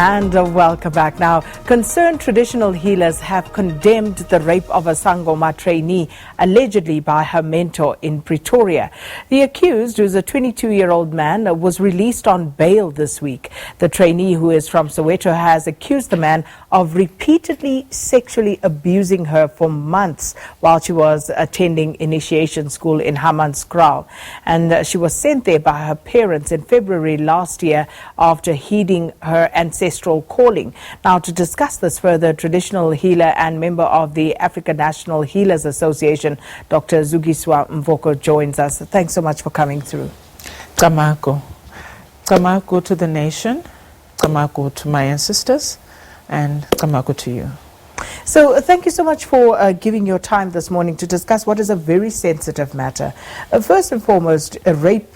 And welcome back. Now, concerned traditional healers have condemned the rape of a Sangoma trainee, allegedly by her mentor in Pretoria. The accused, who is a 22-year-old man, was released on bail this week. The trainee, who is from Soweto, has accused the man of repeatedly sexually abusing her for months while she was attending initiation school in Hammanskraal. And she was sent there by her parents in February last year after heeding her ancestral calling. Now, to discuss this further, traditional healer and member of the African National Healers Association, Dr. Zukiswa Mvoko, joins us. Thanks so much for coming through. Kamako. Kamako to the nation, Kamako to my ancestors, and Kamako to you. So thank you so much for giving your time this morning to discuss what is a very sensitive matter. First and foremost, a rape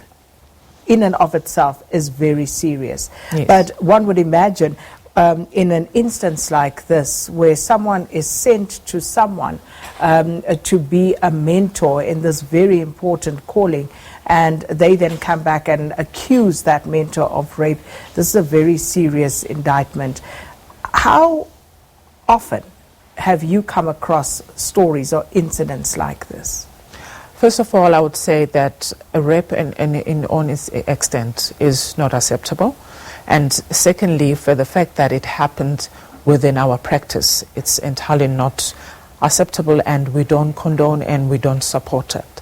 in and of itself is very serious. Yes. But one would imagine in an instance like this, where someone is sent to someone to be a mentor in this very important calling, and they then come back and accuse that mentor of rape, this is a very serious indictment. How often have you come across stories or incidents like this? First of all, I would say that a rape on its extent is not acceptable. And secondly, for the fact that it happened within our practice, it's entirely not acceptable, and we don't condone and we don't support it.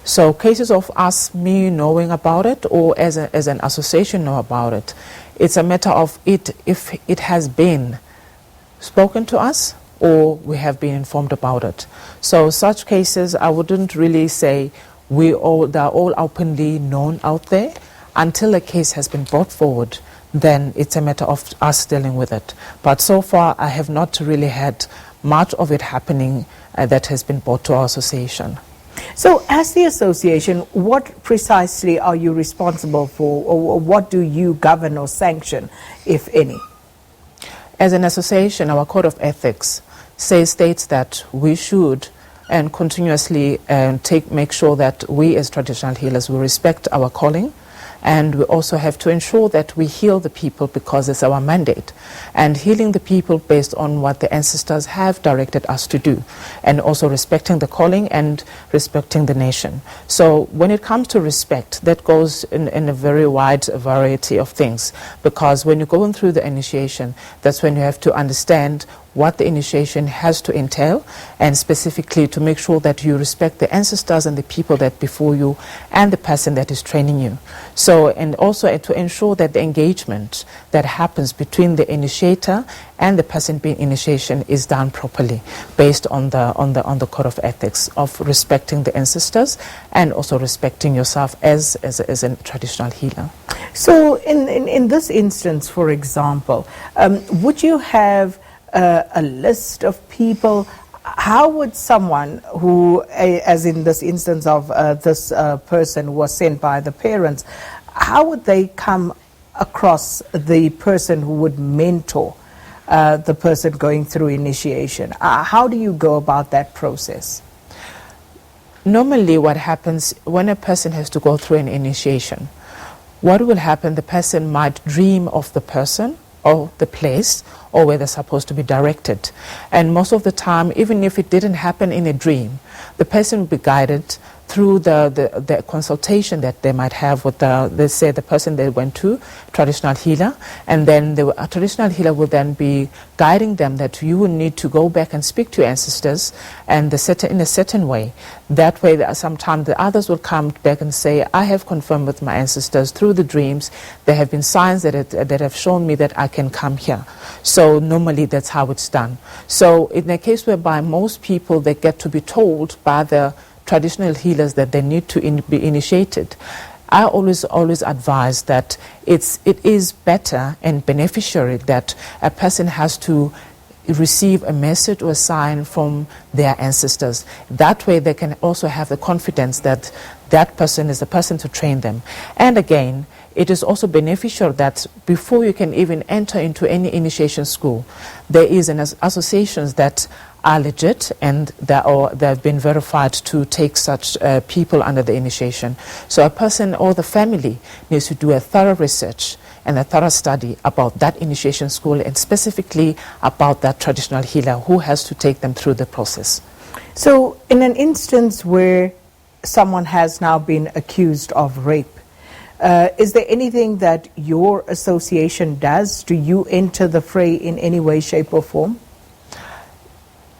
So cases of me knowing about it, or as an association know about it, it's a matter of if it has been spoken to us or we have been informed about it. So such cases, I wouldn't really say they're all openly known out there. Until a case has been brought forward, then it's a matter of us dealing with it. But so far, I have not really had much of it happening that has been brought to our association. So as the association, what precisely are you responsible for, or what do you govern or sanction, if any? As an association, our code of ethics states that we should and continuously make sure that we as traditional healers will respect our calling, and we also have to ensure that we heal the people because it's our mandate, and healing the people based on what the ancestors have directed us to do, and also respecting the calling and respecting the nation. So when it comes to respect, that goes in a very wide variety of things, because when you're going through the initiation, that's when you have to understand what the initiation has to entail, and specifically to make sure that you respect the ancestors and the people that before you and the person that is training you. So, and also to ensure that the engagement that happens between the initiator and the person being initiation is done properly based on the code of ethics of respecting the ancestors and also respecting yourself as a traditional healer. So in this instance, for example, would you have a list of people? How would someone who, as in this instance of this person who was sent by the parents, how would they come across the person who would mentor the person going through initiation? How do you go about that process? Normally what happens when a person has to go through an initiation, what will happen, the person might dream of the person or the place or where they're supposed to be directed. And most of the time, even if it didn't happen in a dream, the person will be guided through the consultation that they might have with let's say the person they went to, traditional healer, and then a traditional healer will then be guiding them that you will need to go back and speak to your ancestors and in a certain way. That way, sometimes the others will come back and say, I have confirmed with my ancestors through the dreams, there have been signs that have shown me that I can come here. So normally that's how it's done. So in a case whereby most people, they get to be told by the traditional healers that they need to be initiated, I always advise that it is better and beneficiary that a person has to receive a message or a sign from their ancestors. That way they can also have the confidence that that person is the person to train them. And again, it is also beneficial that before you can even enter into any initiation school, there is an associations that are legit and they've been verified to take such people under the initiation. So a person or the family needs to do a thorough research and a thorough study about that initiation school and specifically about that traditional healer who has to take them through the process. So in an instance where someone has now been accused of rape, is there anything that your association does? Do you enter the fray in any way, shape or form?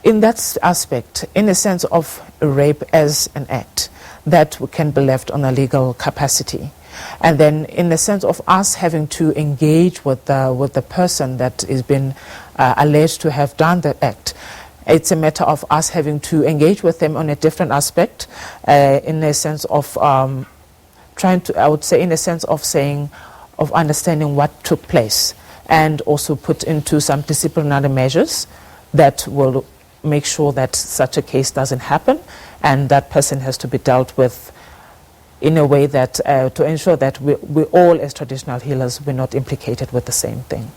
In that aspect, in the sense of rape as an act, that can be left on a legal capacity. And then in the sense of us having to engage with the person that has been alleged to have done the act, it's a matter of us having to engage with them on a different aspect, in the sense of of understanding what took place, and also put into some disciplinary measures that will make sure that such a case doesn't happen, and that person has to be dealt with in a way that to ensure that we all as traditional healers, we're not implicated with the same thing.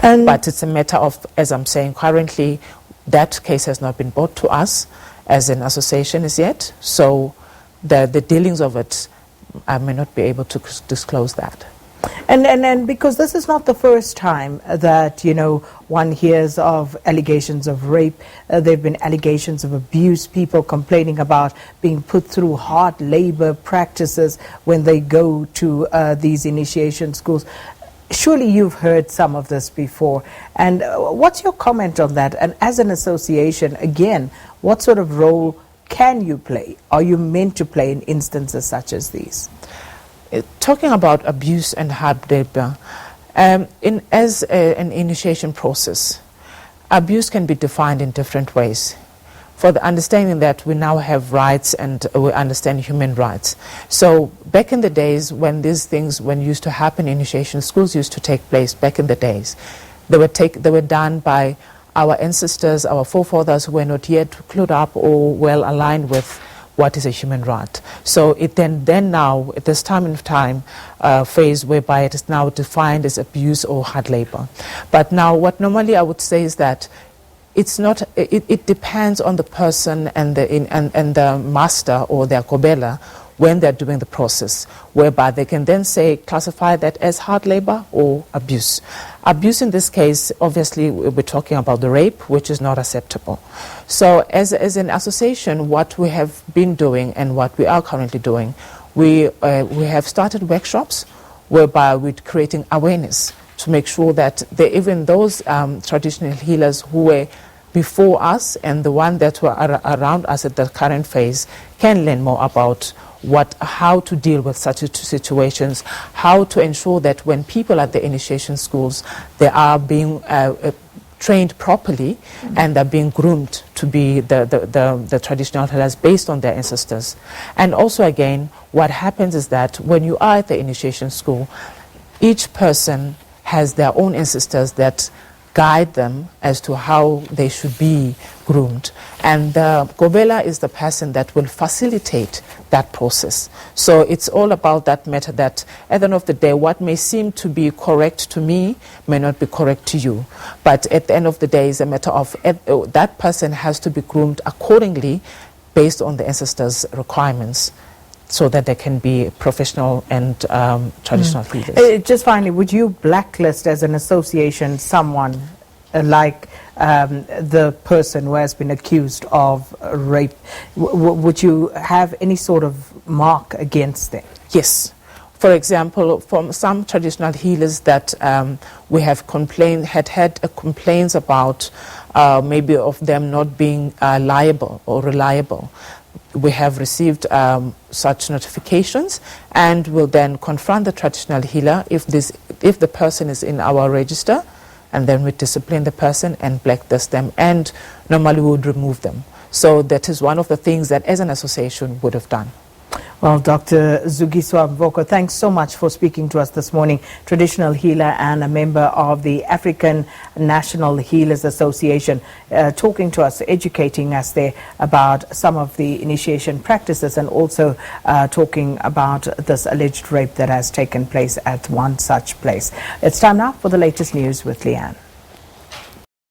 But it's a matter of, as I'm saying, currently that case has not been brought to us as an association as yet, so the dealings of it, I may not be able to disclose that. And because this is not the first time that, one hears of allegations of rape. There have been allegations of abuse, people complaining about being put through hard labor practices when they go to these initiation schools. Surely you've heard some of this before. And what's your comment on that? And as an association, again, what sort of role can you play? Are you meant to play in instances such as these? Talking about abuse and hard labor, as an initiation process, abuse can be defined in different ways. For the understanding that we now have rights and we understand human rights. So back in the days when these things, when used to happen, initiation schools used to take place back in the days, they were done by our ancestors, our forefathers who were not yet clued up or well aligned with what is a human right. So it then now, at this time in time, phase whereby it is now defined as abuse or hard labor. But now what normally I would say is that it's not, it depends on the person and the master or their kobela when they're doing the process, whereby they can then classify that as hard labor or abuse. Abuse in this case, obviously, we're talking about the rape, which is not acceptable. So as an association, what we have been doing and what we are currently doing, we have started workshops whereby we're creating awareness to make sure that even those traditional healers who were before us and the one that were around us at the current phase can learn more about how to deal with such situations, how to ensure that when people at the initiation schools, they are being trained properly and they're being groomed to be the traditional healers based on their ancestors. And also again, what happens is that when you are at the initiation school, each person has their own ancestors that guide them as to how they should be groomed. And the Gobela is the person that will facilitate that process. So it's all about that matter that at the end of the day, what may seem to be correct to me may not be correct to you. But at the end of the day, it's a matter of that person has to be groomed accordingly based on the ancestors' requirements, so that they can be professional and traditional healers. Just finally, would you blacklist as an association someone like the person who has been accused of rape? Would you have any sort of mark against them? Yes. For example, from some traditional healers that we have had complaints about maybe of them not being liable or reliable. We have received such notifications and will then confront the traditional healer if the person is in our register, and then we discipline the person and blacklist them, and normally we would remove them. So that is one of the things that as an association would have done. Well, Dr. Zukiswa Mvoko, thanks so much for speaking to us this morning. Traditional healer and a member of the African National Healers Association, talking to us, educating us there about some of the initiation practices and also talking about this alleged rape that has taken place at one such place. It's time now for the latest news with Leanne.